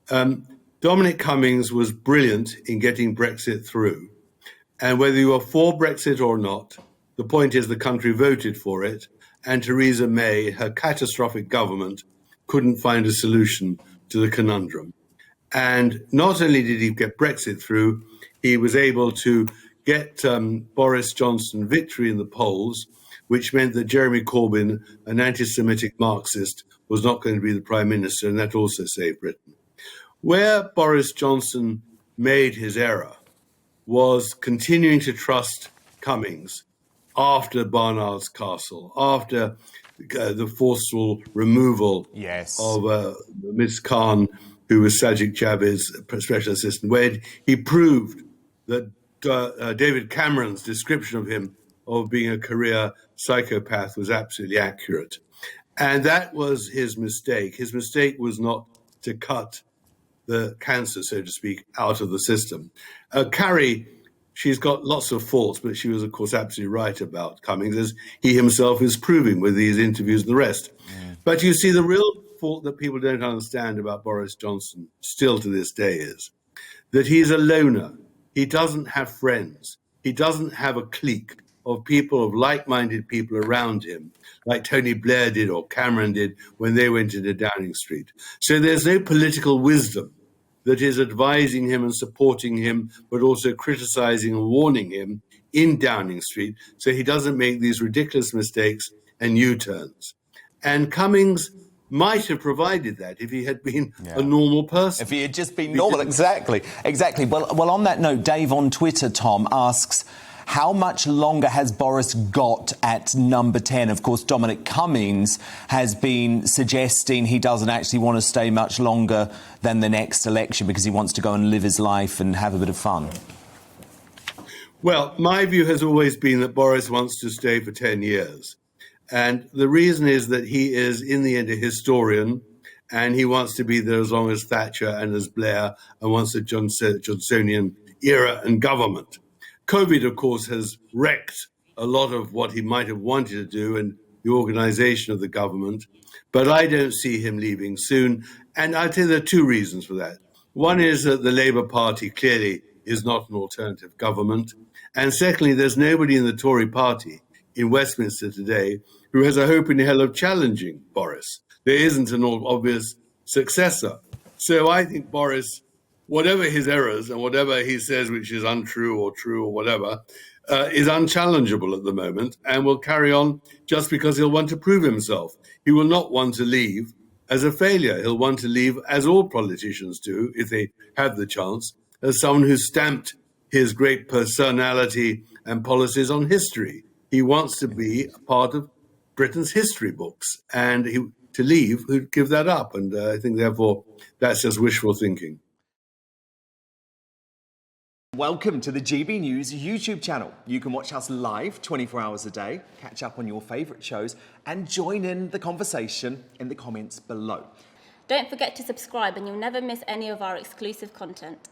Dominic Cummings was brilliant in getting Brexit through. And whether you are for Brexit or not, the point is the country voted for it, and Theresa May, her catastrophic government, couldn't find a solution to the conundrum. And not only did he get Brexit through, he was able to get Boris Johnson victory in the polls, which meant that Jeremy Corbyn, an anti-Semitic Marxist, was not going to be the Prime Minister, and that also saved Britain. Where Boris Johnson made his error was continuing to trust Cummings after Barnard's Castle, after the forceful removal of Ms. Khan, who was Sajid Javid's special assistant, where he proved that David Cameron's description of him of being a career psychopath was absolutely accurate. And that was his mistake. His mistake was not to cut the cancer, so to speak, out of the system. Carrie, she's got lots of faults, but she was, of course, absolutely right about Cummings, as he himself is proving with these interviews and the rest. Yeah. But you see, the real fault that people don't understand about Boris Johnson still to this day is that he's a loner. He doesn't have friends. He doesn't have a clique of people, of like-minded people around him, like Tony Blair did or Cameron did when they went into Downing Street. So there's no political wisdom that is advising him and supporting him, but also criticizing and warning him in Downing Street so he doesn't make these ridiculous mistakes and U-turns. And Cummings might have provided that if he had been a normal person. If he had just been normal, exactly. Well, on that note, Dave on Twitter, Tom, asks, how much longer has Boris got at number 10? Of course, Dominic Cummings has been suggesting he doesn't actually want to stay much longer than the next election because he wants to go and live his life and have a bit of fun. Well, my view has always been that Boris wants to stay for 10 years. And the reason is that he is, in the end, a historian, and he wants to be there as long as Thatcher and as Blair, and wants a Johnsonian era and government. COVID, of course, has wrecked a lot of what he might have wanted to do and the organisation of the government, but I don't see him leaving soon. And I'd say there are two reasons for that. One is that the Labour Party clearly is not an alternative government. And secondly, there's nobody in the Tory party in Westminster today who has a hope in hell of challenging Boris. There isn't an obvious successor. So I think Boris, whatever his errors and whatever he says which is untrue or true or whatever, is unchallengeable at the moment and will carry on just because he'll want to prove himself. He will not want to leave as a failure. He'll want to leave, as all politicians do, if they have the chance, as someone who stamped his great personality and policies on history. He wants to be a part of Britain's history books, and to leave, who'd give that up? And I think, therefore, that's just wishful thinking. Welcome to the GB News YouTube channel. You can watch us live 24 hours a day, catch up on your favourite shows, and join in the conversation in the comments below. Don't forget to subscribe and you'll never miss any of our exclusive content.